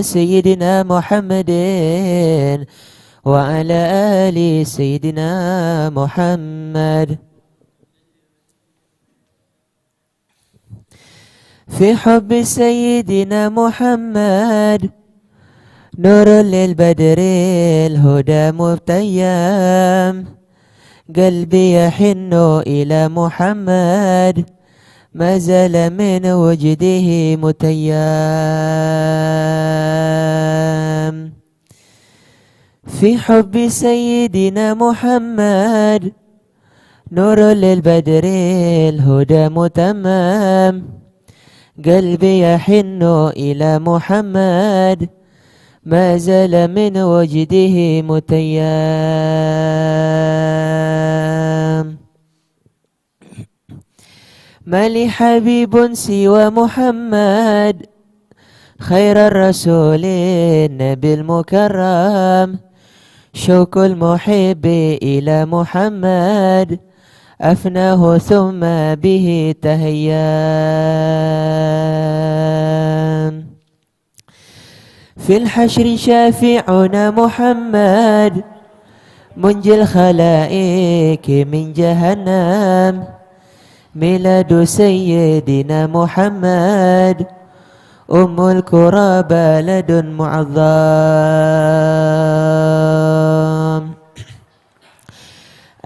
سيدنا محمد وعلى آل سيدنا محمد. في حب سيدنا محمد نور للبدر الهدى مبتيم، قلبي يحن إلى محمد ما زال من وجده متيم. في حب سيدنا محمد نور للبدر الهدى متمم، قلبي يحن إلى محمد ما زال من وجده متيم. ما لي حبيب سوى محمد خير الرسول النبي المكرم، شوق المحب إلى محمد أفناه ثم به تهيام. في الحشر شافعنا محمد منجي الخلائق من جهنم، ميلاد سيدنا محمد أم الكرى بلد معظم.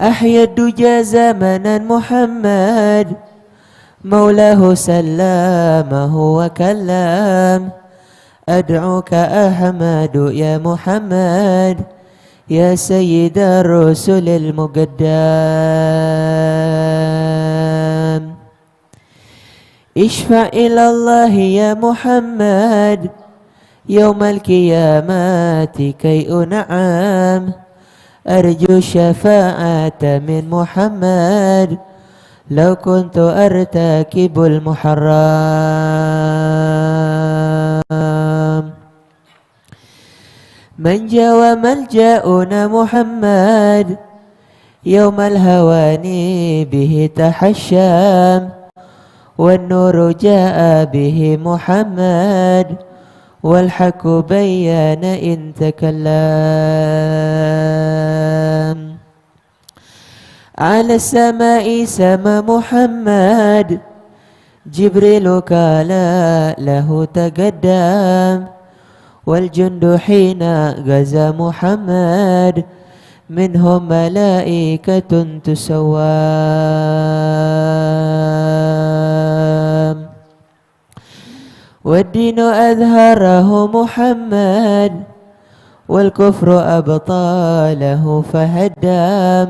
أحيا الدجى زمنا محمد مولاه سلامه وكلم، أدعوك أحمد يا محمد يا سيد الرسل المقدم. اشفع إلى الله يا محمد يوم القيامة كي أنعم، أرجو الشفاعة من محمد لو كنت أرتكب المحرم. من جاء ملجأنا محمد يوم الهوان به تحشم، والنور جاء به محمد والحق بيان إن تكلم. على السماء سما محمد جبريل قال له تقدم، والجند حين غزا محمد منهم ملائكة تسوام. والدين أظهره محمد والكفر أبطاله فهدم،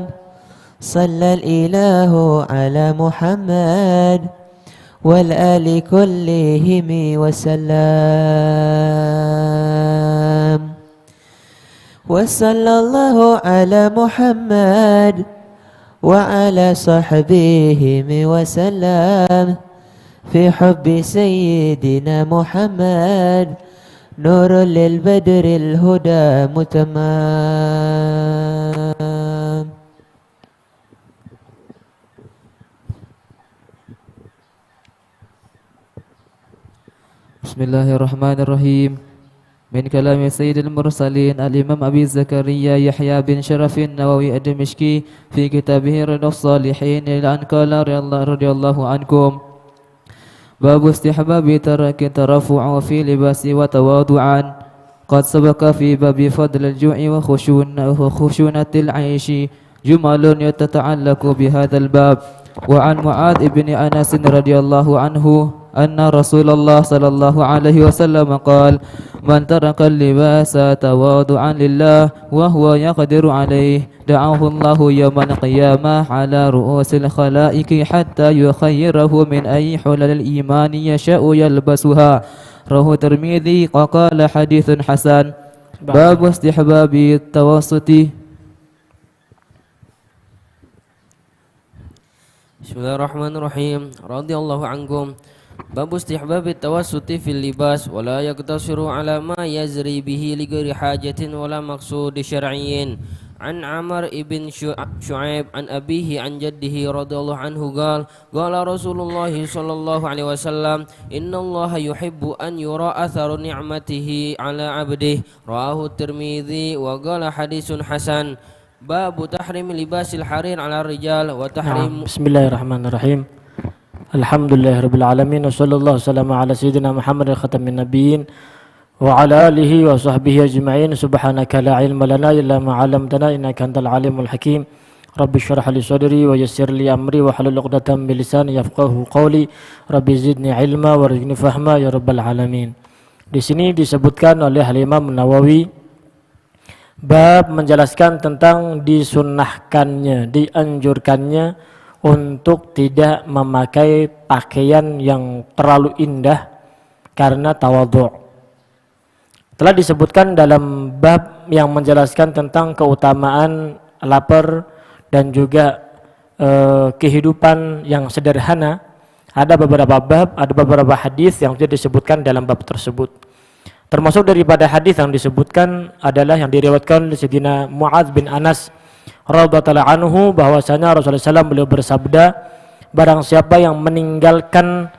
صلى الإله على محمد والآل كلهم وسلم. وصلى الله على محمد وعلى صحبه وسلم. في حب سيدنا محمد نور للبدر الهدى متمام. Bismillahirrahmanirrahim. Min kalami sayyidil mursalin al-imam Abi Zakaria Yahya bin Sharafin Nawawi ad-Dimishqi fi kitabih Ridhas Salihin an qala radhiyallahu ankum. Babu istihbabi taraki tarafu'u fi libasi wa tawadu'an. Qad sabaqa fi babi fadl al-ju'i wa khushunatil 'aishi jumalun yatata'allaqu bi hadzal bab. Wa an Mu'adz ibn Anas radhiyallahu anhu anna Rasulullah sallallahu alaihi wasallam qala man taraka al-libasa tawadu'an lillah wa huwa yaqdiru alayhi da'ahu Allahu yawmal qiyamah ala ru'usil khalaiqi hatta yukhayyirahu min ayyi hulalil imani yasha'u yalbasuha. Rawahu Tirmidzi wa qala haditsun hasan. Bab istihbabi tawassuti. Bismillahirrahmanirrahim. Radhiyallahu ankum. Babu istihbabi tawassuti fil libas wa la yaqtasiru ala ma yazri bihi li ghairi hajatin wa la maqsudi syar'iyyin. An Amr ibn Shu'aib an abihi an jaddihi radhiyallahu anhu qala Rasulullah sallallahu alaihi wasallam innallaha yuhibbu an yura atharu ni'matihi ala 'abdihi rawahu Tirmidzi wa qala hadisun hasan. Babu tahrim libasil harir ala rijal wa tahrim. Bismillahirrahmanirrahim. Alhamdulillahirabbil alamin wa sallallahu wasallama ala sayyidina Muhammadin khatamin nabiyyin wa ala alihi wa sahbihi ajma'in. Subhanaka la ilma lana illa ma 'allamtana innaka antal alimul hakim. Rabbi shrah li sadri wa yassir li amri wa hlul 'uqdatam min lisani yafqahu qawli. Rabbi zidni ilma warzuqni fahma ya rabbal alamin. Di sini disebutkan oleh Imam Nawawi bab menjelaskan tentang disunnahkannya, dianjurkannya untuk tidak memakai pakaian yang terlalu indah karena tawadhu'. Telah disebutkan dalam bab yang menjelaskan tentang keutamaan lapar dan juga kehidupan yang sederhana. Ada beberapa bab, ada beberapa hadis yang sudah disebutkan dalam bab tersebut. Termasuk daripada hadis yang disebutkan adalah yang diriwayatkan oleh Sayyidina Mu'adz bin Anas radhiyallahu anhu bahwasanya Rasulullah SAW beliau bersabda, barang siapa yang meninggalkan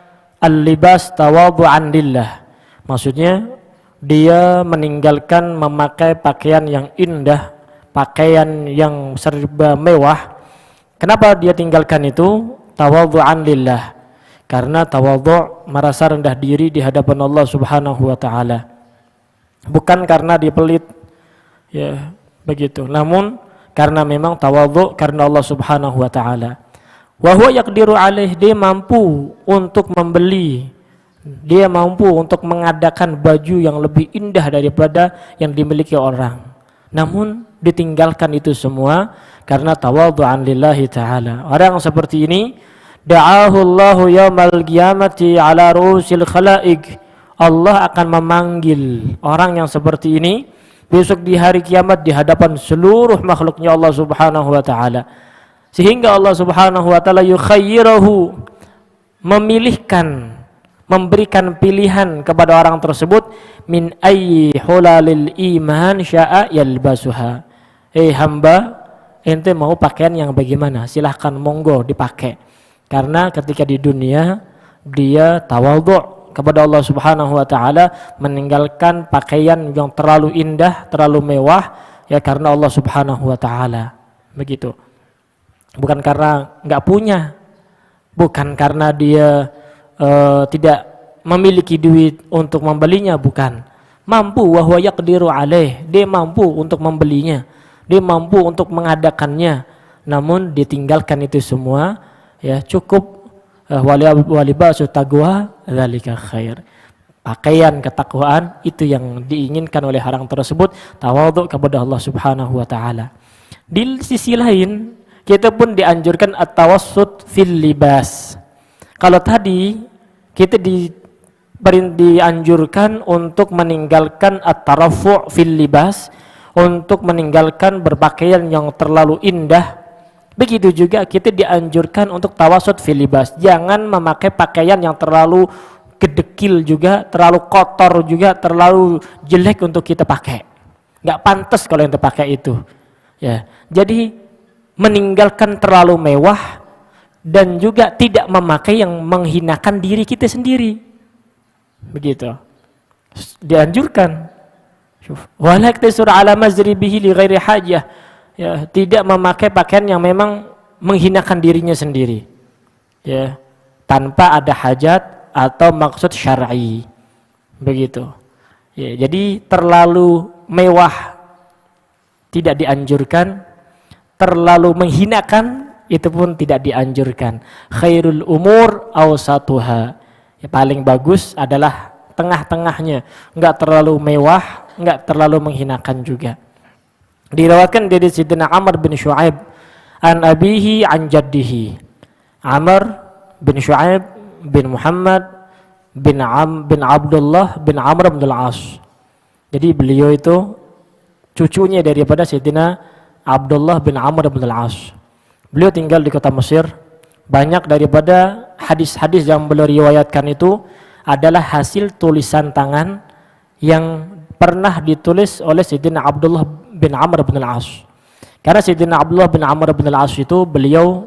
al-libas tawadhu'an lillah, maksudnya dia meninggalkan memakai pakaian yang indah, pakaian yang serba mewah. Kenapa dia tinggalkan itu? Tawadhu'an lillah, karena tawadhu' merasa rendah diri di hadapan Allah Subhanahu wa taala. Bukan karena dia pelit, ya begitu. Namun karena memang tawadhu' karena Allah Subhanahu wa taala. Wa huwa yaqdiru alaih, dia mampu untuk membeli, dia mampu untuk mengadakan baju yang lebih indah daripada yang dimiliki orang. Namun ditinggalkan itu semua karena tawadhu'an lillahi ta'ala. Orang seperti ini da'ahu Allahu yaumal qiyamati ala ru'usil khalaiq. Allah akan memanggil orang yang seperti ini besok di hari kiamat di hadapan seluruh makhluknya Allah Subhanahu wa taala. Sehingga Allah Subhanahu wa taala yukhayyirahu, memilihkan, memberikan pilihan kepada orang tersebut, min ayyi hulalil iman sya'a yalbasuha. Hamba, ente mau pakaian yang bagaimana? Silahkan, monggo dipakai. Karena ketika di dunia dia tawadhu' kepada Allah Subhanahu wa taala, meninggalkan pakaian yang terlalu indah, terlalu mewah, ya karena Allah Subhanahu wa taala. Begitu. Bukan karena enggak punya, bukan karena dia tidak memiliki duit untuk membelinya, bukan. Mampu, wa huwa yaqdiru alaih, dia mampu untuk membelinya, dia mampu untuk mengadakannya, namun ditinggalkan itu semua, ya cukup walibasu taqwa dzalika khair. Pakaian ketakwaan itu yang diinginkan oleh orang tersebut, tawadhu kepada Allah Subhanahu wa taala. Di sisi lain, kita pun dianjurkan at-tawassut fil libas. Kalau tadi kita dianjurkan untuk meninggalkan at-tarafu' fil libas, untuk meninggalkan berpakaian yang terlalu indah. Begitu juga kita dianjurkan untuk tawassut fil libas. Jangan memakai pakaian yang terlalu kedekil juga, terlalu kotor juga, terlalu jelek untuk kita pakai. Enggak pantas kalau yang terpakai itu. Ya. Jadi meninggalkan terlalu mewah dan juga tidak memakai yang menghinakan diri kita sendiri. Begitu. Dianjurkan. Wala yaktasur ala mazribihi li ghairi hajah. Ya, tidak memakai pakaian yang memang menghinakan dirinya sendiri. Ya, tanpa ada hajat atau maksud syar'i. Begitu. Ya, jadi terlalu mewah tidak dianjurkan, terlalu menghinakan itu pun tidak dianjurkan. Khairul umur awsatuha. Ya, paling bagus adalah tengah-tengahnya, enggak terlalu mewah, enggak terlalu menghinakan juga. Diriwayatkan dari Sayyidina Amr bin Shu'aib an abihi an jaddihi. Amr bin Shu'aib bin Muhammad bin Abdullah bin Amr bin Al-As. Jadi beliau itu cucunya daripada Sayyidina Abdullah bin Amr bin Al-As. Beliau tinggal di kota Mesir. Banyak daripada hadis-hadis yang beliau riwayatkan itu adalah hasil tulisan tangan yang pernah ditulis oleh Sayyidina Abdullah bin Amr bin Al-As. Karena Sayyidina Abdullah bin Amr bin Al-As itu beliau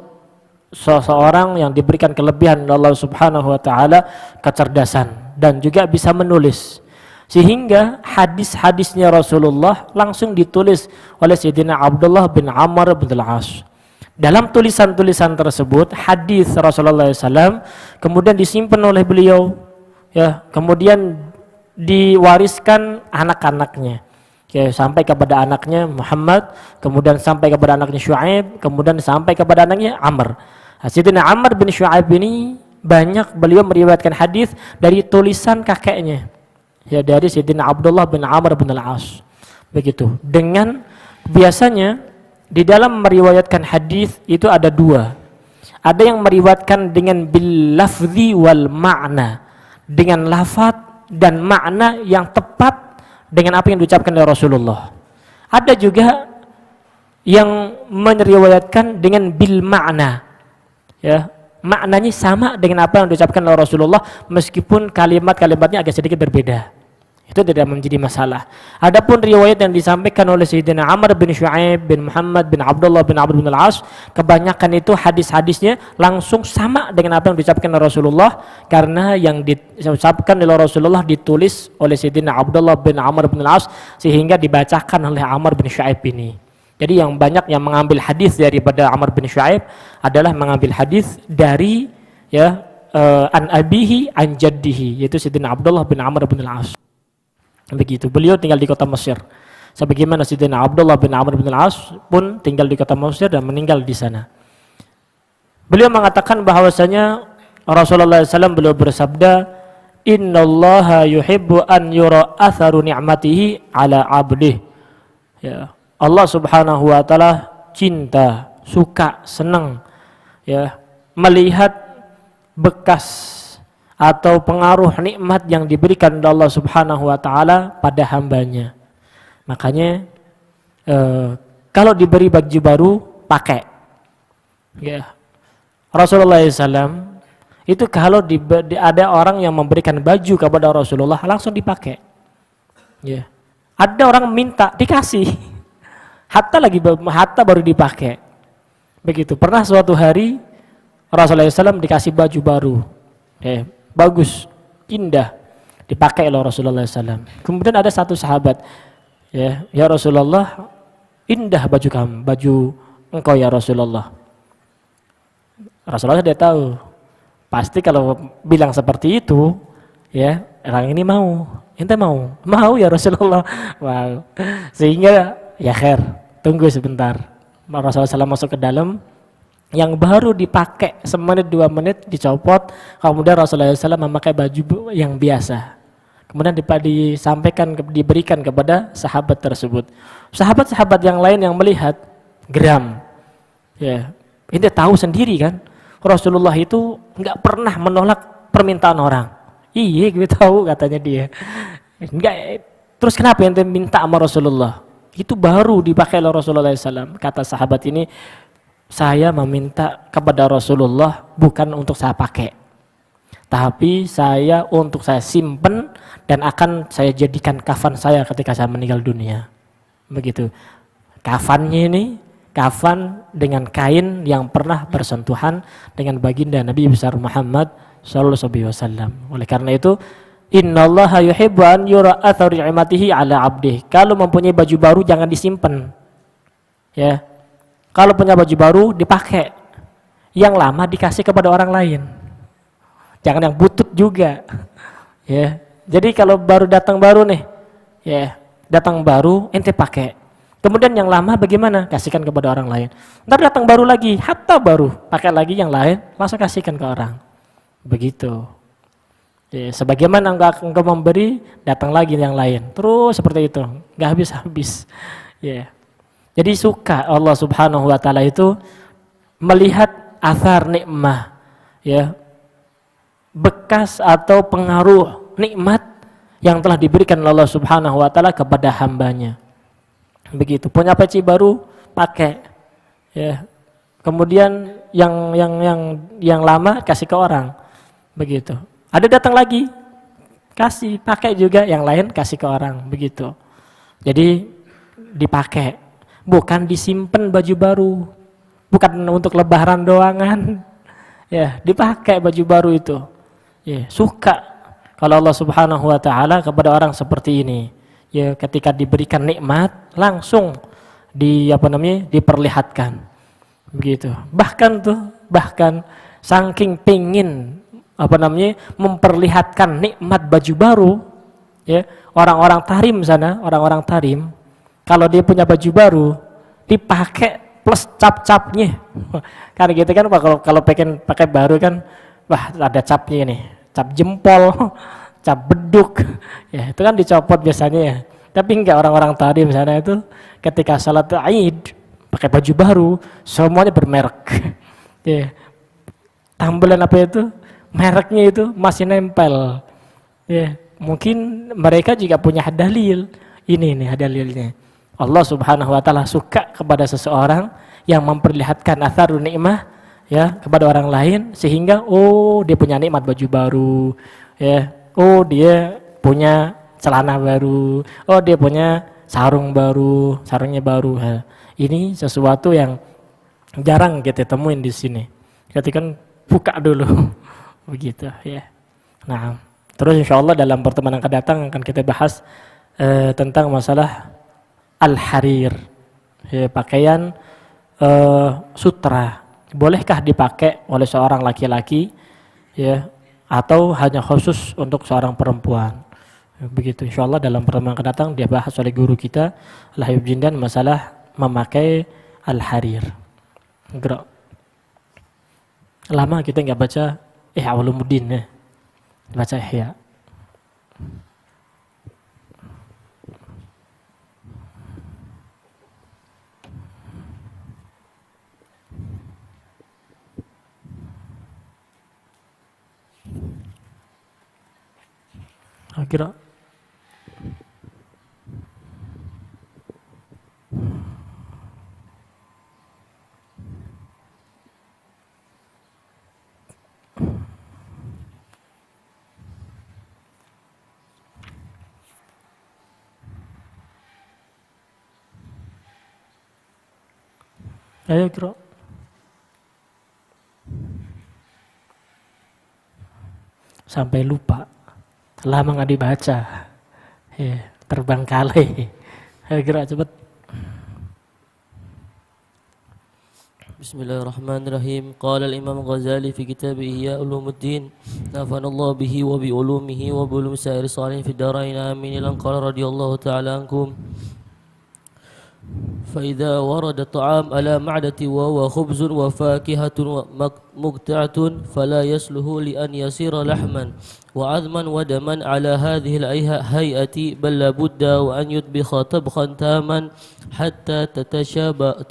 seseorang yang diberikan kelebihan oleh Allah Subhanahu wa taala kecerdasan dan juga bisa menulis. Sehingga hadis-hadisnya Rasulullah langsung ditulis oleh Sayyidina Abdullah bin Amr bin Al-As. Dalam tulisan-tulisan tersebut hadis Rasulullah SAW kemudian disimpan oleh beliau, ya, kemudian diwariskan anak-anaknya, ya, sampai kepada anaknya Muhammad, kemudian sampai kepada anaknya Syuaib, kemudian sampai kepada anaknya Amr. Sayyidina Amr bin Syuaib ini banyak beliau meriwayatkan hadis dari tulisan kakeknya, ya, dari Sayyidina Abdullah bin Amr bin Al-As. Begitu. Dengan biasanya di dalam meriwayatkan hadis itu ada dua. Ada yang meriwayatkan dengan bil lafzi wal ma'na, dengan lafaz dan makna yang tepat dengan apa yang diucapkan oleh Rasulullah. Ada juga yang meriwayatkan dengan bil makna, ya, maknanya sama dengan apa yang diucapkan oleh Rasulullah meskipun kalimat-kalimatnya agak sedikit berbeda. Itu tidak menjadi masalah. Adapun riwayat yang disampaikan oleh Sayyidina Amr bin Syuaib bin Muhammad bin Abdullah bin Amr bin Al-As, kebanyakan itu hadis-hadisnya langsung sama dengan apa yang diucapkan oleh Rasulullah, karena yang diucapkan oleh Rasulullah ditulis oleh Sayyidina Abdullah bin Amr bin Al-As sehingga dibacakan oleh Amr bin Syuaib ini. Jadi yang banyak yang mengambil hadis daripada Amr bin Syuaib adalah mengambil hadis dari, ya, an abihi an jaddihi, yaitu Sayyidina Abdullah bin Amr bin Al-As. Begitu. Beliau tinggal di kota Mesir. Sebagaimana Sayyidina Abdullah bin Amr bin Al-As pun tinggal di kota Mesir dan meninggal di sana. Beliau mengatakan bahwasanya Rasulullah SAW beliau bersabda, "Innallaha yuhibbu an yura atharu ni'matihi ala 'abdih." Ya, Allah Subhanahu wa taala cinta, suka, senang, ya, melihat bekas atau pengaruh nikmat yang diberikan oleh Allah Subhanahu wa taala pada hambanya. Makanya kalau diberi baju baru pakai. Ya. Rasulullah SAW itu kalau ada orang yang memberikan baju kepada Rasulullah langsung dipakai. Ya. Ada orang minta dikasih. Hatta baru dipakai. Begitu. Pernah suatu hari Rasulullah SAW dikasih baju baru. Ya. Bagus, indah, dipakai oleh Rasulullah SAW. Kemudian ada satu sahabat, ya Rasulullah, indah baju kamu, baju engkau ya Rasulullah. Rasulullah tidak tahu, pasti kalau bilang seperti itu, ya orang ini mau, ente mau ya Rasulullah. Wow. Sehingga ya khair, tunggu sebentar. Rasulullah SAW masuk ke dalam. Yang baru dipakai semenit 2 menit dicopot, kemudian Rasulullah SAW memakai baju yang biasa, kemudian diberikan kepada sahabat tersebut. Sahabat-sahabat yang lain yang melihat geram, ya, ini tahu sendiri kan Rasulullah itu nggak pernah menolak permintaan orang. Iya, gue tahu katanya dia. Enggak, terus kenapa ente minta sama Rasulullah? Itu baru dipakai oleh Rasulullah SAW. Kata sahabat ini, saya meminta kepada Rasulullah bukan untuk saya pakai, tapi untuk saya simpen dan akan saya jadikan kafan saya ketika saya meninggal dunia. Begitu. Kafannya ini kafan dengan kain yang pernah bersentuhan dengan baginda Nabi besar Muhammad sallallahu alaihi wasallam. Oleh karena itu, innallaha yuhibbu an yura atharu ni'matihi ala 'abdih. Kalau mempunyai baju baru jangan disimpan. Ya. Kalau punya baju baru dipakai, yang lama dikasih kepada orang lain. Jangan yang butut juga. Ya. Jadi kalau datang baru nih, ya, datang baru ente pakai. Kemudian yang lama bagaimana? Kasihkan kepada orang lain. Ntar datang baru lagi, hatta baru, pakai lagi yang lain, langsung kasihkan ke orang. Begitu. Ya, sebagaimana engkau memberi, datang lagi yang lain. Terus seperti itu, nggak habis-habis. Ya. Jadi suka Allah Subhanahu wa taala itu melihat athar nikmah, ya, bekas atau pengaruh nikmat yang telah diberikan Allah Subhanahu wa taala kepada hambanya. Begitu. Punya peci baru pakai, ya. Kemudian yang lama kasih ke orang. Begitu. Ada datang lagi, kasih, pakai juga, yang lain kasih ke orang. Begitu. Jadi dipakai. bukan disimpan baju baru, bukan untuk lebaran doangan. Ya, dipakai baju baru itu. Ya, suka kalau Allah Subhanahu wa taala kepada orang seperti ini. Ya, ketika diberikan nikmat langsung diperlihatkan. Begitu. Bahkan saking pingin memperlihatkan nikmat baju baru, ya, orang-orang tarim kalau dia punya baju baru dipakai plus cap-capnya. Karena gitu kan, kalau pengen pakai baru kan, wah ada capnya nih, cap jempol, cap beduk, ya itu kan dicopot biasanya ya. Tapi enggak, orang-orang tarim sana itu ketika salat Id pakai baju baru, semuanya bermerek. Ya. Tambelan apa itu? Mereknya itu masih nempel. Ya, mungkin mereka juga punya dalil. Ini nih dalilnya. Allah Subhanahu wa taala suka kepada seseorang yang memperlihatkan atharun nikmah, ya, kepada orang lain, sehingga dia punya nikmat baju baru, ya. Dia punya celana baru. Dia punya sarungnya baru. Nah, ini sesuatu yang jarang kita temuin di sini. Kita kan buka dulu. Begitu, ya. Nah, terus insyaallah dalam pertemuan yang akan datang akan kita bahas tentang masalah al-harir, ya, pakaian sutra. Bolehkah dipakai oleh seorang laki-laki, ya, atau hanya khusus untuk seorang perempuan? Begitu insyaallah dalam pertemuan yang akan datang dia bahas oleh guru kita Al-Habib Jindan masalah memakai al-harir. Gerak. Lama kita nggak baca Ihya Ulumuddin, ya. Baca Ihya. Kira ayo kira sampai lupa, lama nggak dibaca, ya, terbengkalai. Ayo kira cepet. Bismillahirrahmanirrahim. Qala al-Imam Ghazali fi kitabih Ihya Ulumuddin, nafa'ana Allah bihi wa bi ulumihi wa bi ulumi sa'ir salihin fi darain amin. Ilan qala radhiyallahu ta'ala ankum. فإذا ورد الطعام على معدة وهو خبز وفاكهة مقطعة فلا يصلح لأن يصير لحما وعظما ودما على هذه الهيئة بل لابد وأن يطبخ طبخا تاما حتى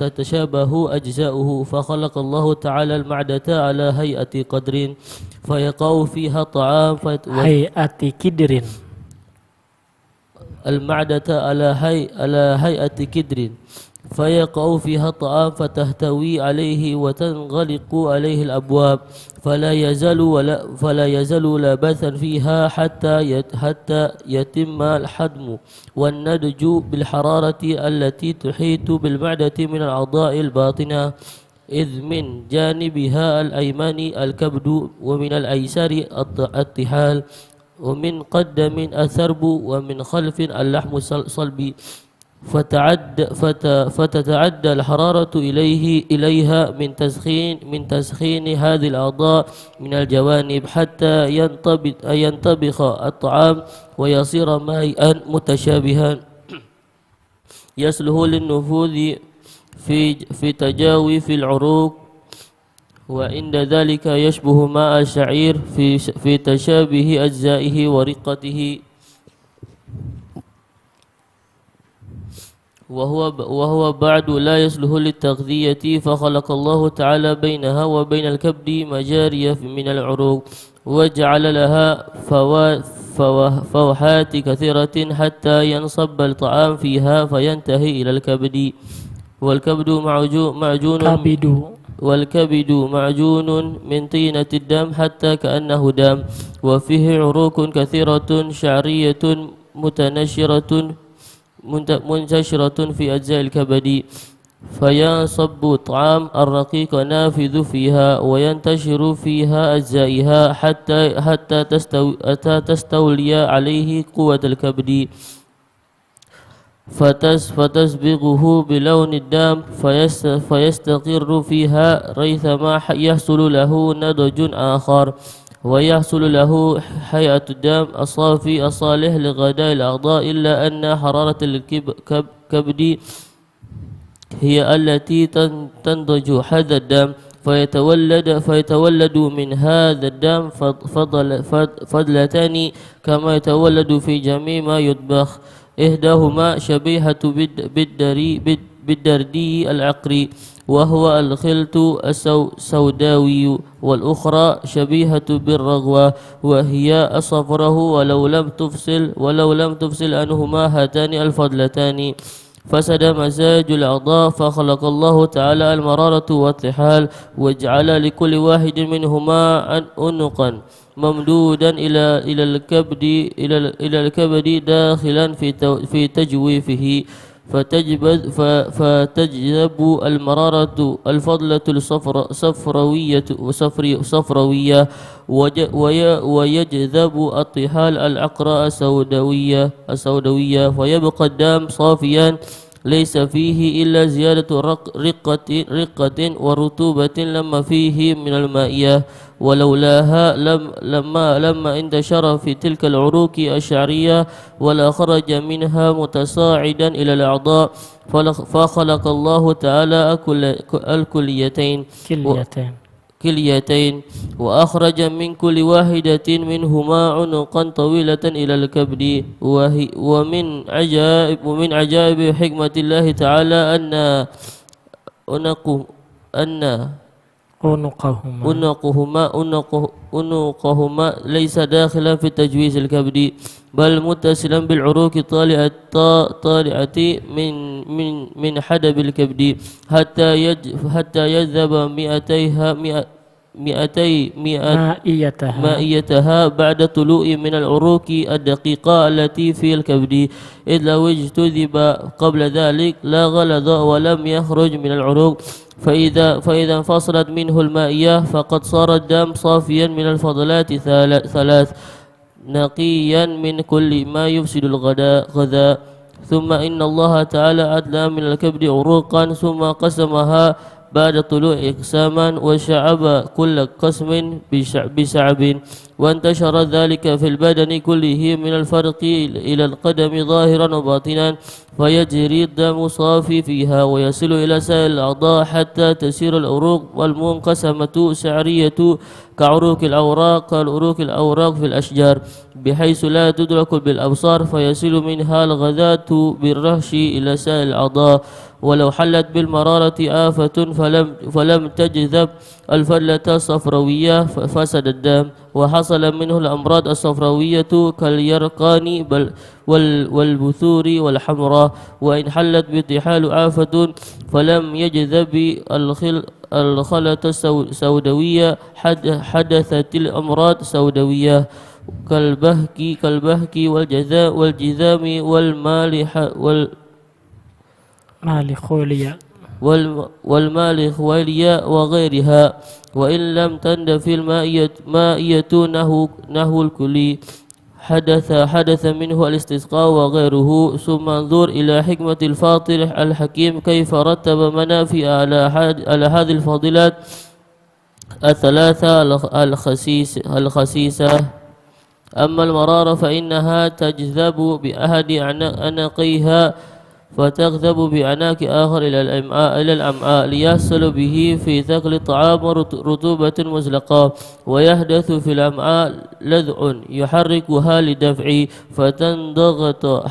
تتشابه أجزاؤه فخلق الله تعالى المعدة على هيئة قدر فيقع فيها الطعام هيئة كدر المعدة على هيئة كدر فيقع فيها الطعام فتهتوي عليه وتنغلق عليه الأبواب فلا يزال لبثا فيها حتى يتم الحدم والنضج بالحرارة التي تحيط بالمعدة من الأعضاء الباطنة إذ من جانبها الأيمن الكبد ومن الأيسر الطحال ومن قدم الثرب ومن خلف اللحم الصلبي فتتعدى الحرارة إليها من تسخين هذه الأعضاء من الجوانب حتى ينطبخ الطعام ويصير مائعا متشابها يصلح للنفوذ في تجاوف العروق وعند ذلك يشبه ماء الشعير في تشابه أجزائه ورقته وهو بعد لا يصلح للتغذية فخلق الله تعالى بينها وبين الكبد مجاري من العروق وجعل لها فوحات كثيرة حتى ينصب الطعام فيها فينتهي إلى الكبد والكبد معجون من طينة الدم حتى كأنه دم وفيه عروق كثيرة شعرية متنشرة منتشرة في أجزاء الكبد، فينصب الطعام الرقيق نافذ فيها وينتشر فيها أجزائها حتى تستولي عليه قوة الكبد، فتسبغه بلون الدم فيستقر فيها ريثما يحصل له نضج آخر، ويحصل له هيئة الدم الصافي الصالح لغذاء الأعضاء، إلا أن حرارة الكبد هي التي تنضج هذا الدم، فيتولد من هذا الدم فضلتان كما يتولد في جميع ما يطبخ، إحداهما شبيهة بالدردي العقري وهو الخلط السوداوي، والأخرى شبيهة بالرغوة وهي الصفره، ولو لم تفصل عنهما هاتان الفضلتان فسد مزاج الأعضاء، فخلق الله تعالى المرارة والطحال، وجعل لكل واحد منهما عنقا ممدودا إلى الكبد داخلا في تجويفه، فتجذب المرارة الفضلة الصفروية ويجذب الطحال العقراء السوداوية، فيبقى الدم صافيا ليس فيه إلا زيادة رقة ورطوبة لما فيه من المائية، ولولاها لما انتشر في تلك العروق الشعرية ولا خرج منها متصاعدا إلى الأعضاء، فخلق الله تعالى الكليتين وأخرج من كل واحدة منهما عنقا طويلة إلى الكبد، ومن عجائب حكمة الله تعالى أن أنقهما ليس داخلا في تجويز الكبد، بل متصلا بالعروق الطالعة من حدب الكبد حتى يذهب مائيتها بعد طلوع من العروق الدقيقة التي في الكبد، إذ لو اجتذب قبل ذلك لا غلظ ولم يخرج من العروق، فإذا انفصلت منه المائية فقد صار الدم صافيا من الفضلات ثلاث نقيا من كل ما يفسد الغذاء. ثم إن الله تعالى أدلى من الكبد عروقا ثم قسمها بعد طلوع إقساما، وشعب كل قسم بشعب، وانتشر ذلك في البدن كله من الفرق إلى القدم ظاهرا وباطنا، فيجري الدم صافي فيها ويصل إلى سائر الأعضاء حتى تسير العروق والمنقسمة سعرية كعروق الأوراق في الأشجار، بحيث لا تدرك بالأبصار، فيصل منها الغذاء بالرهش إلى سائر الأعضاء. ولو حلت بالمرارة آفة فلم تجذب الفلة الصفروية فسد الدم، وحصل منه الأمراض الصفروية كاليرقان والبثور والحمراء. وإن حلت بطحال آفة فلم يجذب الخلة السوداوية حدثت الأمراض السوداوية كالبهك والجذام والمالخوليا وغيرها. وإن لم تندفي المائية نهو الكلي حدث منه الاستسقاء وغيره. ثم انظر إلى حكمة الفاطر الحكيم كيف رتب منافع على هذه الفاضلات الثلاثة الخسيسة. أما المرارة فإنها تجذب بأحد أناقيها فتغذب بعناك آخر إلى الأمعاء ليحصل به في ثقل الطعام رطوبة مزلقة، ويحدث في الأمعاء لذع يحركها لدفع فتنضغط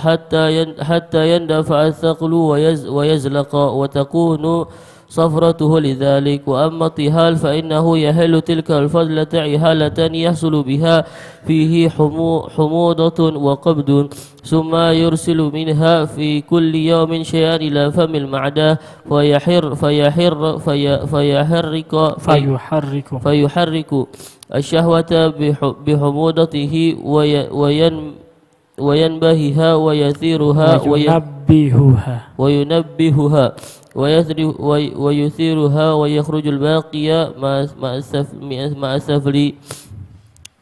حتى يندفع الثقل ويزلق وتكون صفرته لذلك. وأما الطحال فإنه يحل تلك الفضلة إحالة يحصل بها فيه حموضة وقبض، ثم يرسل منها في كل يوم شيئا إلى فم المعدة فيحرك الشهوة بحموضته وينبهها ويثيرها وينبهها ويثيرها ويخرج الباقي مع السفل.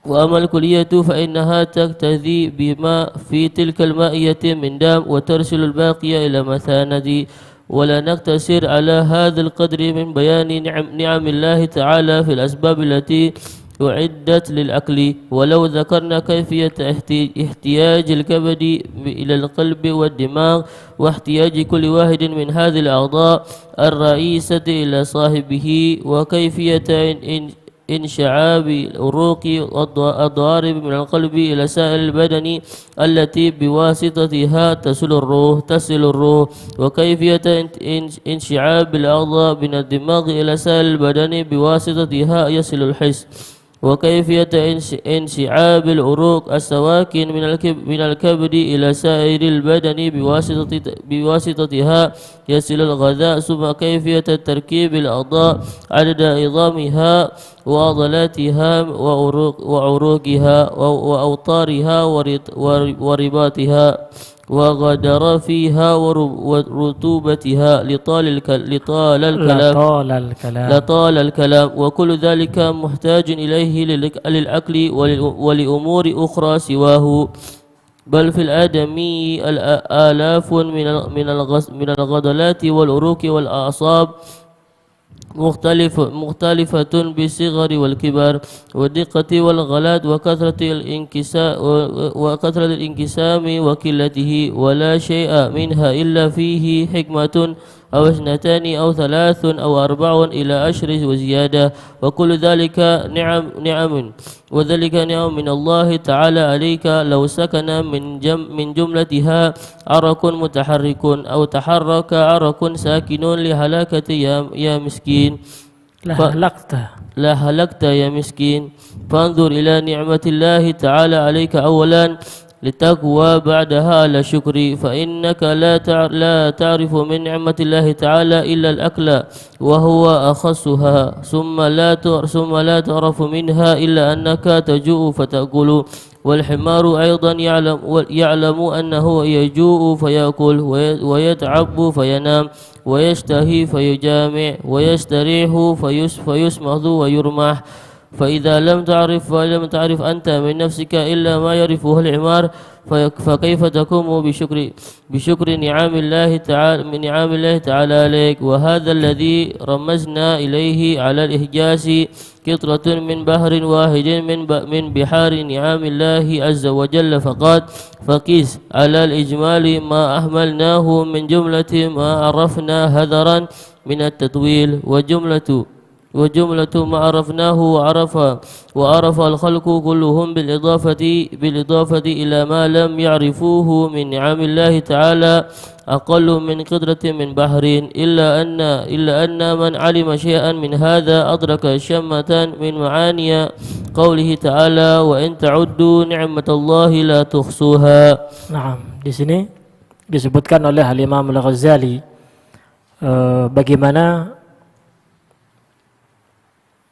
وأما الكلية فإنها تقتدي بما في تلك المائية من دم وترسل الباقي إلى مثانة. ولا نقتصر على هذا القدر من بيان نعم الله تعالى في الأسباب التي أعدت للأكل، ولو ذكرنا كيفية احتياج الكبد إلى القلب والدماغ واحتياج كل واحد من هذه الأعضاء الرئيسة إلى صاحبه، وكيفية انشعاب العروق والضوارب من القلب إلى سائر البدن التي بواسطتها تصل الروح، وكيفية انشعاب الأعضاء من الدماغ إلى سائر البدن بواسطتها يصل الحس، وكيفية انشعاب العروق السواكن من الكبد إلى سائر البدن بواسطتها يصل الغذاء، ثم كيفية تركيب الأعضاء عدد عظامها وعضلاتها وعروقها وأوتارها ورباطها وغضروفها ورطوبتها لطال الكلام، وكل ذلك محتاج إليه للأكل ولأمور أخرى سواه. بل في الآدمي آلاف من الغضلات والعروق والأعصاب مختلفة بالصغر والكبر والدقة والغلات وكثرة الانقسام وقلته، ولا شيء منها إلا فيه حكمة أو 2 أو 3 أو 4 إلى 10 وزيادة، وكل ذلك نعم وذلك نعم من الله تعالى عليك. لو سكن من جملتها عرق متحرك أو تحرك عرق ساكن لهلاكة يا مسكين لا هلكت يا مسكين. فانظر إلى نعمة الله تعالى عليك أولا لتقوى بعدها على شكري، فإنك لا تعرف من نعمة الله تعالى إلا الأكل وهو أخصها، ثم لا تعرف منها إلا أنك تجوع فتأكل. والحمار أيضا يعلم أنه يجوع فيأكل ويتعب فينام ويشتهي فيجامع ويستريح فيسمخ ويرمح. فإذا لم تعرف أنت من نفسك إلا ما يعرفه الحمار، فكيف تقوم بشكر نعم الله تعالى عليك؟ وهذا الذي رمزنا إليه على الإحجاز قطرة من بحر واحد من بحار نعم الله عز وجل فقط، فقيس على الإجمال ما أهملناه من جملة ما عرفنا هذرا من التطويل، وجملة ما عرفناه وعرف الخلق كلهم بالإضافة إلى ما لم يعرفوه من نعم الله تعالى أقل من قدرة من بحر، إلا أن من علم شيئا من هذا أدرك شمة من معاني قوله تعالى وإن تعدوا نعمة الله لا تحصوها. Nah, di sini disebutkan oleh Al-Imam Al-Ghazali bagaimana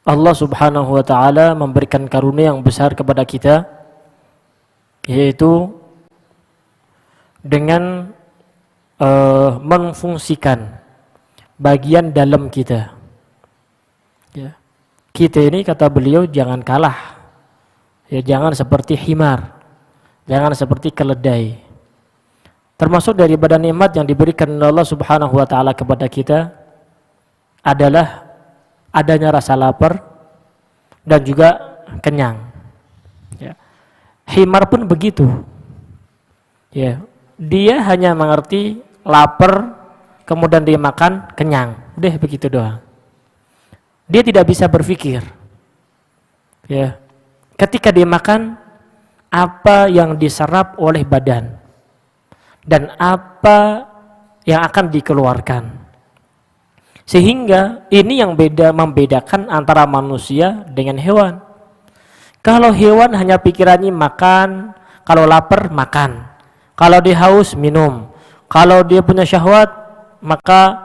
Allah Subhanahu wa taala memberikan karunia yang besar kepada kita, yaitu dengan memfungsikan bagian dalam kita. Ya. Kita ini kata beliau jangan kalah. Ya, jangan seperti himar. Jangan seperti keledai. Termasuk daripada nikmat yang diberikan oleh Allah Subhanahu wa taala kepada kita adalah adanya rasa lapar dan juga kenyang. Ya. Himar pun begitu. Ya. Dia hanya mengerti lapar, kemudian dia makan, kenyang. Udah begitu doang. Dia tidak bisa berpikir. Ya. Ketika dia makan, apa yang diserap oleh badan dan apa yang akan dikeluarkan. Sehingga ini yang membedakan antara manusia dengan hewan. Kalau hewan hanya pikirannya makan, kalau lapar makan, kalau dia haus minum, kalau dia punya syahwat maka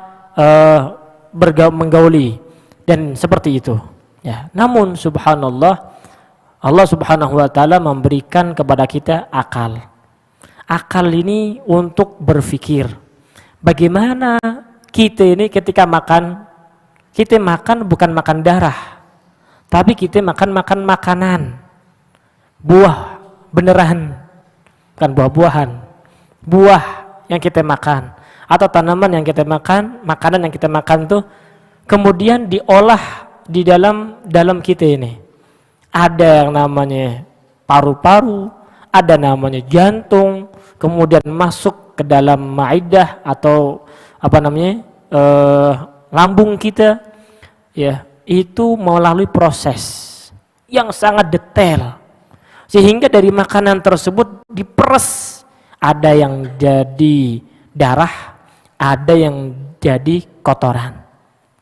menggauli dan seperti itu. Ya, namun subhanallah Allah Subhanahu wa taala memberikan kepada kita akal. akal ini untuk berpikir. Bagaimana kita ini ketika makan, kita makan bukan makan darah, tapi kita makan makanan, buah beneran, bukan buah-buahan, buah yang kita makan atau tanaman yang kita makan, makanan yang kita makan tuh kemudian diolah di dalam kita ini. Ada yang namanya paru-paru, ada namanya jantung, kemudian masuk ke dalam maidah atau lambung kita, ya itu melalui proses yang sangat detail sehingga dari makanan tersebut diperes, ada yang jadi darah, ada yang jadi kotoran.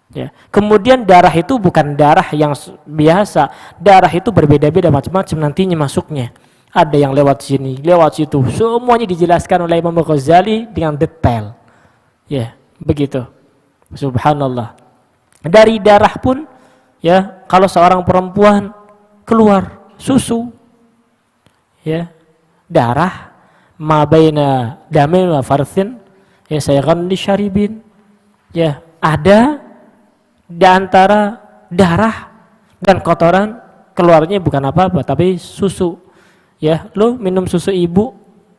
Ya. Kemudian darah itu bukan darah yang biasa, darah itu berbeda-beda macam-macam nantinya masuknya. Ada yang lewat sini, lewat situ, semuanya dijelaskan oleh Imam Ghazali dengan detail. Ya, begitu. Subhanallah. Dari darah pun, ya, kalau seorang perempuan keluar susu, ya, darah, ma baina damin wa farthin, ya sayaghan lisyaribin, ya, ada di antara darah dan kotoran keluarnya bukan apa-apa tapi susu. Ya, lo minum susu ibu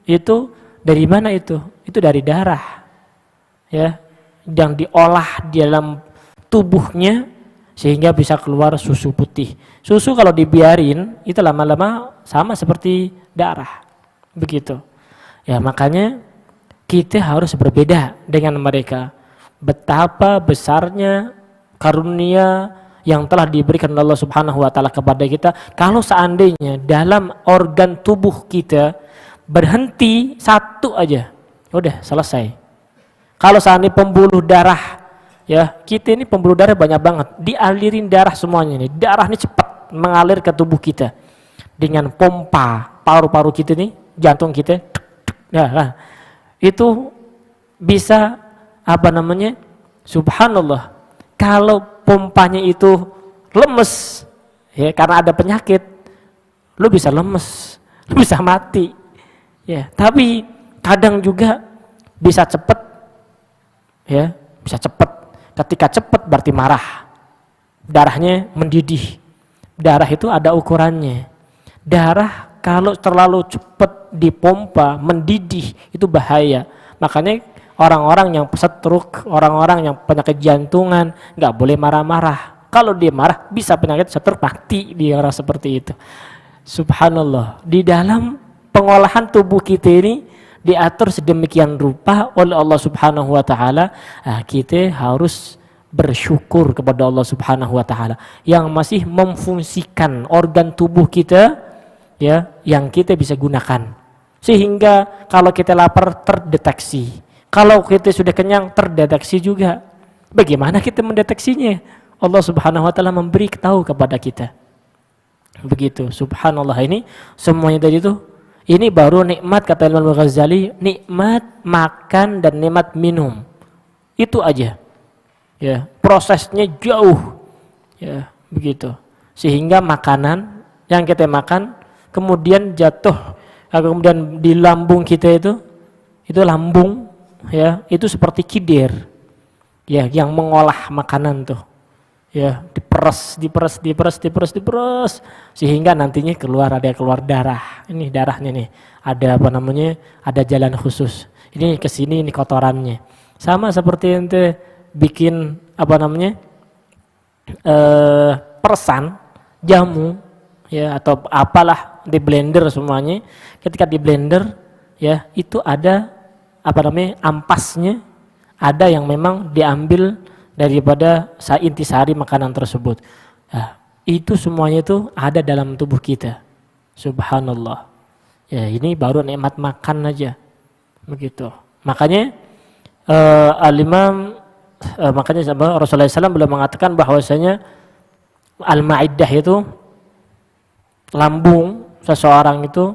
itu dari mana itu? Itu dari darah. Ya, yang diolah di dalam tubuhnya sehingga bisa keluar susu putih. Susu kalau dibiarin itu lama-lama sama seperti darah. Begitu. Ya, makanya kita harus berbeda dengan mereka. Betapa besarnya karunia yang telah diberikan Allah Subhanahu wa taala kepada kita. Kalau seandainya dalam organ tubuh kita berhenti satu aja, udah selesai. Kalau seandainya pembuluh darah, ya, kita ini pembuluh darah banyak banget, dialirin darah semuanya nih. Darah ini cepat mengalir ke tubuh kita dengan pompa paru-paru kita nih, jantung kita. Nah, itu bisa subhanallah. Kalau pompanya itu lemes, ya, karena ada penyakit, lu bisa lemes, lu bisa mati, ya. Tapi kadang juga bisa cepet, ya, bisa cepet. Ketika cepet berarti marah, darahnya mendidih. Darah itu ada ukurannya. Darah kalau terlalu cepet dipompa, mendidih, itu bahaya. Makanya orang-orang yang stroke, orang-orang yang penyakit jantungan nggak boleh marah-marah. Kalau dia marah bisa penyakit stroke, mati dia orang seperti itu. Subhanallah. Di dalam pengolahan tubuh kita ini diatur sedemikian rupa oleh Allah Subhanahu wa taala. Kita harus bersyukur kepada Allah Subhanahu wa taala yang masih memfungsikan organ tubuh kita, ya, yang kita bisa gunakan. Sehingga kalau kita lapar terdeteksi. Kalau kita sudah kenyang terdeteksi juga. Bagaimana kita mendeteksinya? Allah Subhanahu wa taala memberi tahu kepada kita. Begitu. Subhanallah, ini semuanya tadi itu, ini baru nikmat kata Imam Ghazali, nikmat makan dan nikmat minum. Itu aja. Ya, prosesnya jauh. Ya, begitu. Sehingga makanan yang kita makan kemudian jatuh, kemudian di lambung kita itu lambung, ya, itu seperti kidir, ya, yang mengolah makanan tuh, ya, diperes sehingga nantinya ada keluar darah. Ini darahnya nih, ada ada jalan khusus. Ini kesini, ini kotorannya. Sama seperti ente bikin persan jamu, ya, atau apalah, di blender semuanya. Ketika di blender, ya, itu ada ampasnya, ada yang memang diambil daripada intisari makanan tersebut. Nah, itu semuanya itu ada dalam tubuh kita. Subhanallah. Ya, ini baru nikmat makan aja. Begitu. Makanya Rasulullah SAW belum mengatakan bahwasanya al-ma'iddah itu lambung seseorang itu,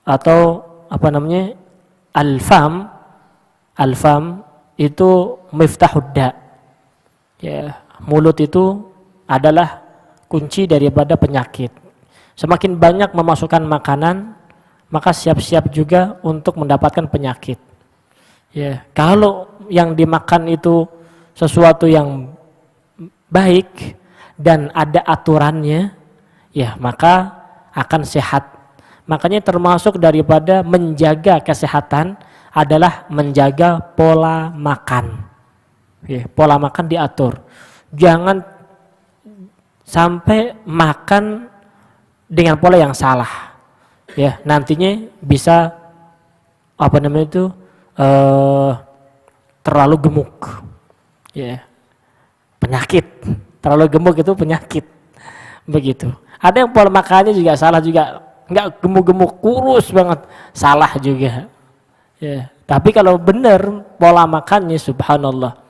atau al-fam itu miftahud da. Ya, mulut itu adalah kunci daripada penyakit. Semakin banyak memasukkan makanan, maka siap-siap juga untuk mendapatkan penyakit. Ya, kalau yang dimakan itu sesuatu yang baik dan ada aturannya, ya maka akan sehat. Makanya termasuk daripada menjaga kesehatan adalah menjaga pola makan. Ya, pola makan diatur. Jangan sampai makan dengan pola yang salah. Ya, nantinya bisa terlalu gemuk. Ya. Penyakit. Terlalu gemuk itu penyakit. Begitu. Ada yang pola makannya juga salah juga, enggak gemuk-gemuk, kurus banget, salah juga. Ya. Tapi kalau benar pola makannya, subhanallah,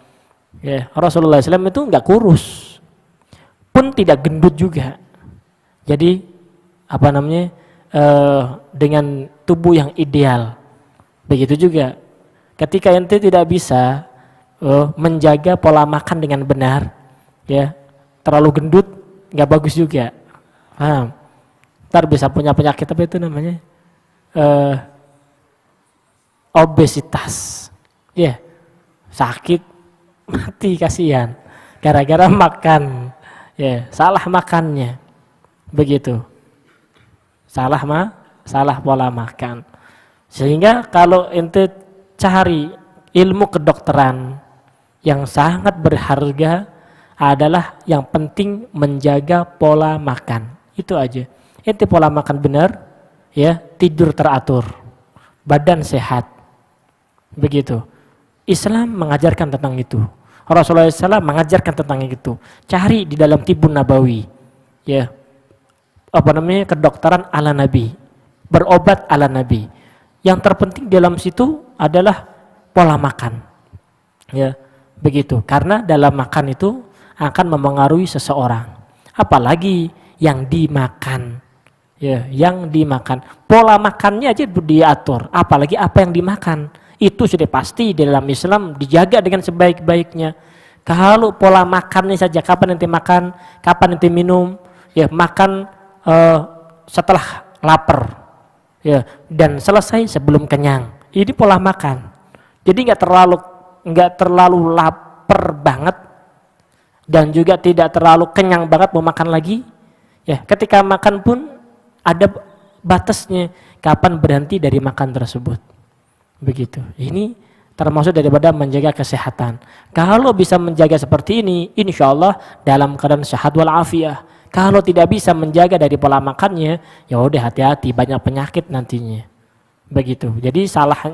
ya, Rasulullah SAW itu enggak kurus, pun tidak gendut juga. Jadi dengan tubuh yang ideal. Begitu juga ketika ente tidak bisa menjaga pola makan dengan benar, ya, terlalu gendut nggak bagus juga. Paham? Ntar bisa punya penyakit apa itu namanya? Obesitas. Ya. Sakit, mati, kasihan. Gara-gara makan. Ya, salah makannya. Begitu. Salah pola makan. Sehingga kalau ente cari ilmu kedokteran yang sangat berharga adalah yang penting menjaga pola makan. Itu aja. Ente pola makan benar, ya, tidur teratur, badan sehat. Begitu. Islam mengajarkan tentang itu. Rasulullah SAW mengajarkan tentang itu. Cari di dalam Tibun Nabawi, ya, kedokteran ala Nabi, berobat ala Nabi. Yang terpenting dalam situ adalah pola makan. Ya, begitu. Karena dalam makan itu akan memengaruhi seseorang. Apalagi yang dimakan. Ya, yang dimakan. Pola makannya aja diatur, apalagi apa yang dimakan. Itu sudah pasti di dalam Islam dijaga dengan sebaik-baiknya. Kalau pola makannya saja, kapan nanti makan, kapan nanti minum, ya makan setelah lapar, ya, dan selesai sebelum kenyang. Ini pola makan. Jadi nggak terlalu lapar banget dan juga tidak terlalu kenyang banget mau makan lagi. Ya, ketika makan pun ada batasnya kapan berhenti dari makan tersebut. Begitu. Ini termasuk daripada menjaga kesehatan. Kalau bisa menjaga seperti ini, insya Allah dalam keadaan sehat walafiat. Kalau tidak bisa menjaga dari pola makannya, ya udah hati-hati, banyak penyakit nantinya. Begitu. Jadi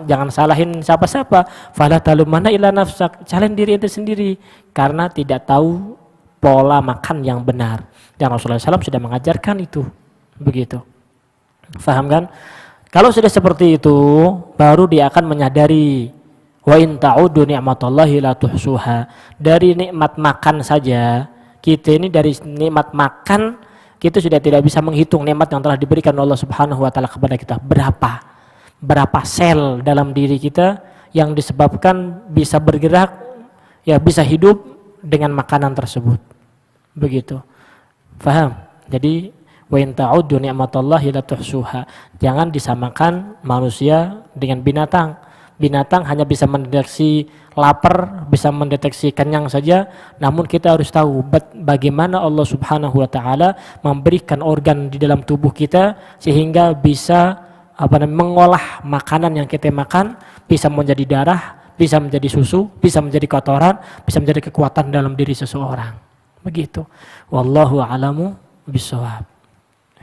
jangan salahin siapa-siapa. Fala talumana illa nafsak. Salahin diri itu sendiri karena tidak tahu pola makan yang benar. Dan Rasulullah SAW sudah mengajarkan itu. Begitu. Faham kan? Kalau sudah seperti itu, baru dia akan menyadari wa in ta'udu ni'matallahi la tuhsuha. Dari nikmat makan saja, kita ini dari nikmat makan kita sudah tidak bisa menghitung nikmat yang telah diberikan Allah Subhanahu wa taala kepada kita. Berapa sel dalam diri kita yang disebabkan bisa bergerak, ya bisa hidup dengan makanan tersebut. Begitu. Faham? Jadi wa in ta'uddu ni'matallahi la tuhsuha. Jangan disamakan manusia dengan binatang. Binatang hanya bisa mendeteksi lapar, bisa mendeteksi kenyang saja, namun kita harus tahu bagaimana Allah Subhanahu wa taala memberikan organ di dalam tubuh kita sehingga bisa mengolah makanan yang kita makan, bisa menjadi darah, bisa menjadi susu, bisa menjadi kotoran, bisa menjadi kekuatan dalam diri seseorang. Begitu. Wallahu a'lamu bishawab.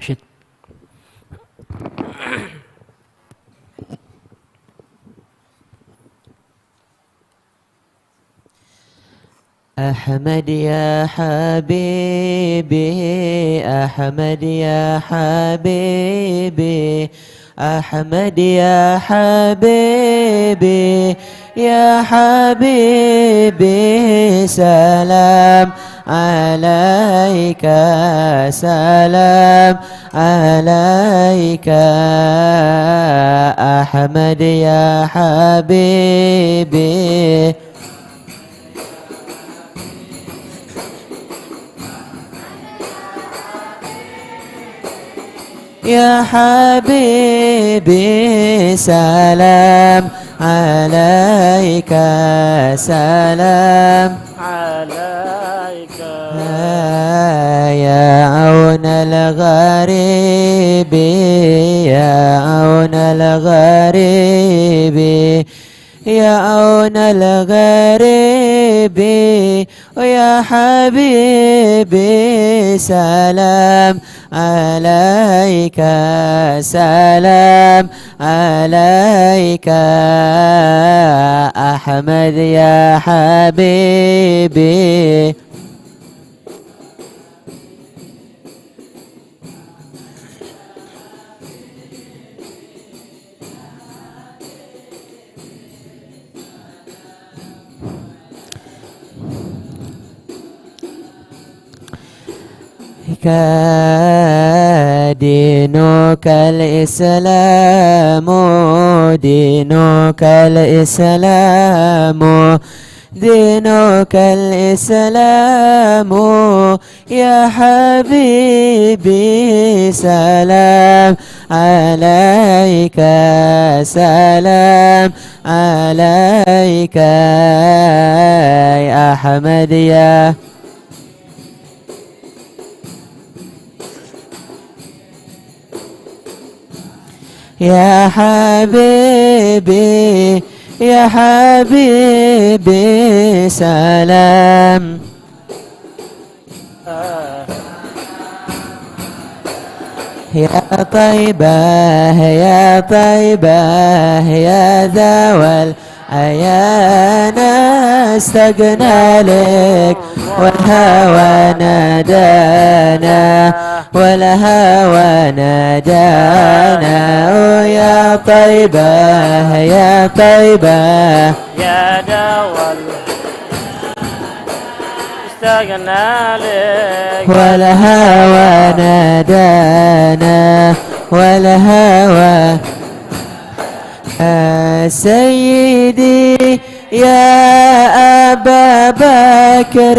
Syed. أحمد يا حبيبي أحمد يا حبيبي أحمد يا حبيبي يا حبيبي سلام عليك سلام عليك أحمد يا حبيبي يا حبيبي سلام عليك سلام عليك يا عون الغريب يا عون الغريب يا عون الغريب ويا حبيبي سلام عليك سلام عليك أحمد يا حبيبي دينك الإسلام دينك الإسلام دينك الإسلام يا حبيبي سلام عليك سلام عليك يا أحمد يا حبيبي يا حبيبي سلام يا طيبة يا طيبة يا ذوى العيان استغنى لك والهوى نادانا والهوى نادانا يا طيبة يا طيبة يا دول استغنى لك والهوى نادانا والهوى سيدي يا أبا بكر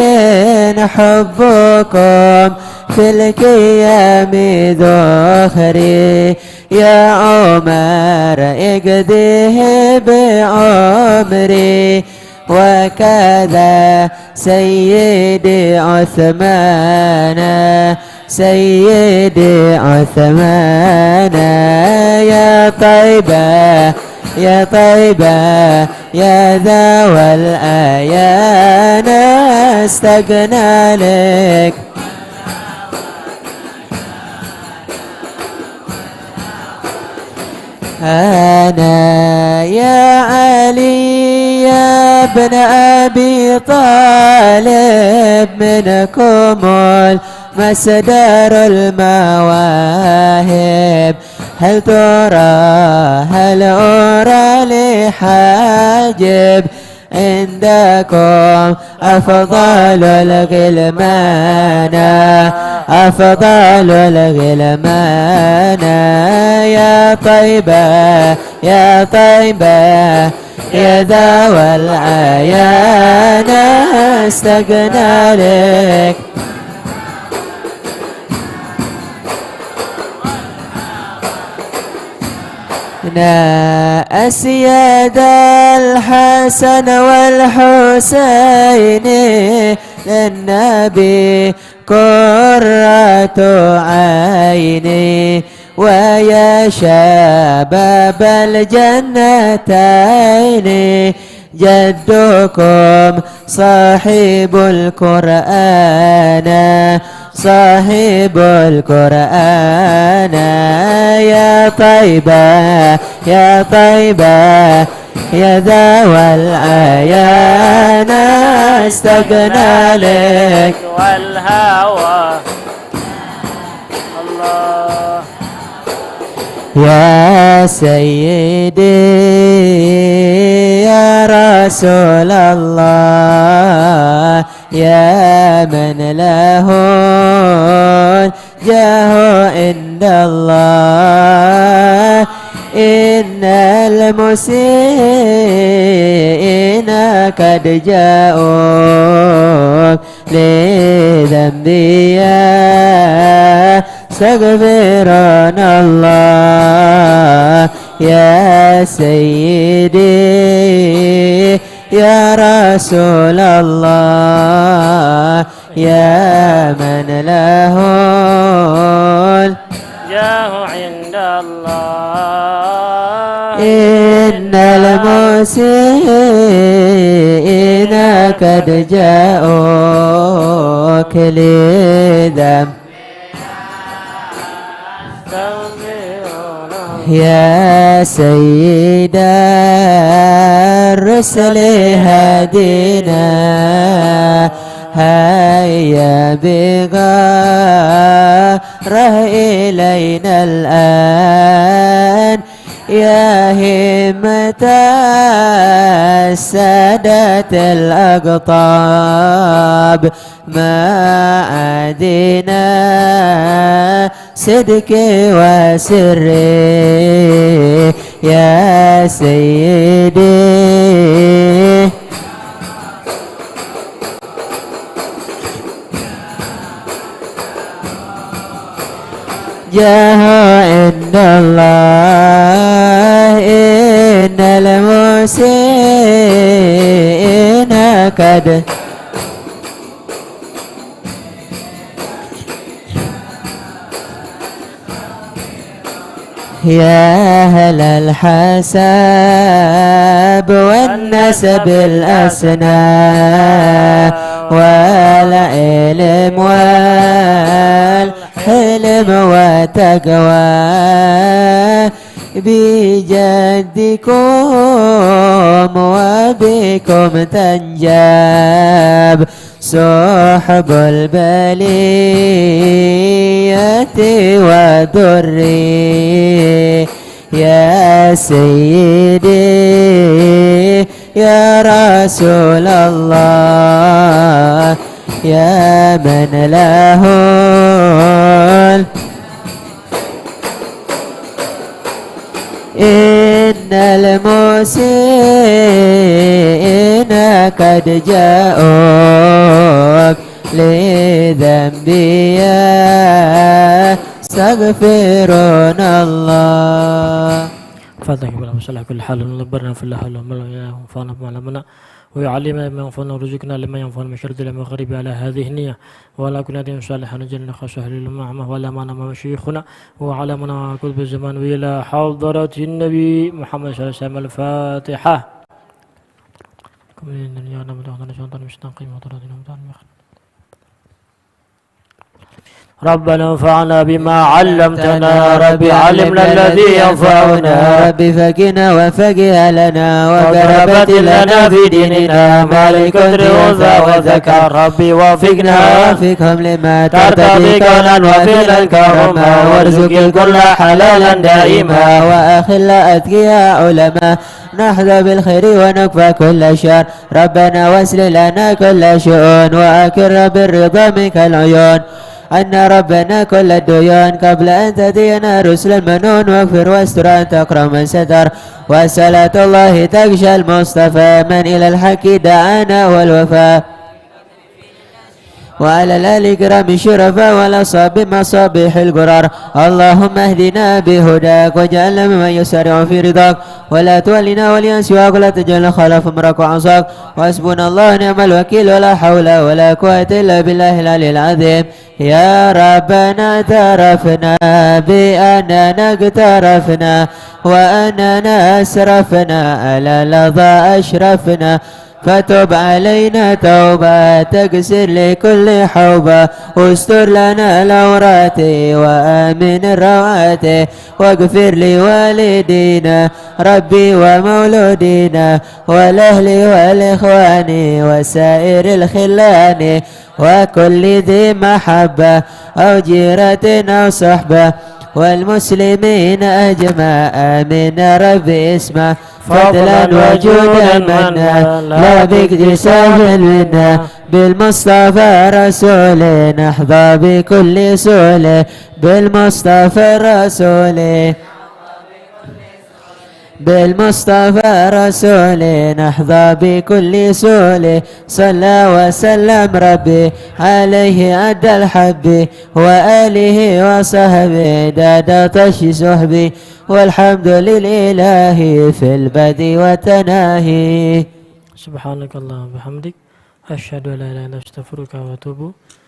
حبكم في القيام ذخري يا عمر اقضيه بعمري وكذا سيدي عثمان سيدي عثمان يا طيبة يا طيبة يا ذوى الأيان استغنى لك أنا يا علي يا ابن أبي طالب منكم المصدر المواهب هل ترى هل أرى لحاجب عندكم أفضل الغلمان أفضل الغلمان يا طيبة يا طيبة يا ذوى العيان استغنى لك أسياد الحسن والحسين للنبي قرة عيني ويا شباب الجنتين جدكم صاحب القرآن صاحب القرآن يا طيبة يا طيبة يا ذوى العيان استغنى لك والهوى الله يا سيدي يا رسول الله يا من له الجاه عند الله إن المسيئين قد جاءوا لذنبي يستغفرون سيدي يا رسول الله يا من له جاه عند الله إن المسيئين قد جاءوك لذنب يا سيد الرسل هدينا هيا بغاره إلينا الآن يا همة السادة الأقطاب ما أدينا صدقي وسري يا سيدي جاه عند الله إن المسيئين قد يا أهل الحساب والنسب الأسنى والعلم والحلم وتقوى بجدكم وبكم تنجاب صحب البلية ودري يا سيدي يا رسول الله يا من له إن المسيئين قد جاءوك لذنبي يستغفرون الله فاتح بالله وصلى كل حال ونبرنا في الله حال وملا ينفعنا بما علمنا ويعلمنا ما ينفعنا ورزقنا لما ينفعنا من شر لما غريب على هذه النية ولا كنا دين صالحا نجلنا خاصة للمعمة ولا معنا ما مشيخنا وعلى منا كتب الزمان وإلى حضرة النبي محمد صلى الله عليه وسلم الفاتحة كم من يا نبي الله نشانت المستقيم وطردنا مدان ربنا انفعنا بما علمتنا ربي علمنا الذي ينفعنا ربي فقنا وفقه لنا وقربت لنا في ديننا مالك الرضا وذكر ربي وفقنا وفقهم لما ترتضي كونا وفعلا كرما وارزق الكل حلالا دائما وأخل أتقياء علماء نحظى بالخير ونكفى كل شر ربنا واسل لنا كل شؤون وأكر بالرضا منك العيون أن ربنا كل الديون قبل أن تأتينا رسل المنون واغفر واستر أن تكرم من ستر وصلاة الله تغشى المصطفى من إلى الحق دعانا والوفاء وعلى الآل الكرام الشرفاء والأصحاب مصابيح القرار اللهم اهدنا بهداك واجعلنا ممن يسارع في رضاك ولا تولنا وليا سواك ولا تجعلنا خلف امرك وعصاك وحسبنا الله نعم الوكيل ولا حول ولا قوة إلا بالله العلي العظيم يا ربنا اعترفنا بأننا اقترفنا وأننا أسرفنا على لظى أشرفنا فتب علينا توبة تكسر لكل حوبة واستر لنا العورات وآمن الروعات واغفر لوالدينا ربي ومولودينا والأهل والإخوان وسائر الخلان وكل ذي محبة أو جيرة أو صحبة والمسلمين أجمع آمين ربي اسمه فضلا وجودا منا لا باكتساب منا بالمصطفى رسول نحظى بكل سول بالمصطفى رسول بالمصطفى رسوله نحظى بكل سوله صلى وسلم ربي عليه أدى الحب وآله وصحبه داد طش صحبي والحمد لله في البدء والتناهي. Subhanakallahumma bihamdik asyhadu an la ilaha illa anta astaghfiruka wa atubu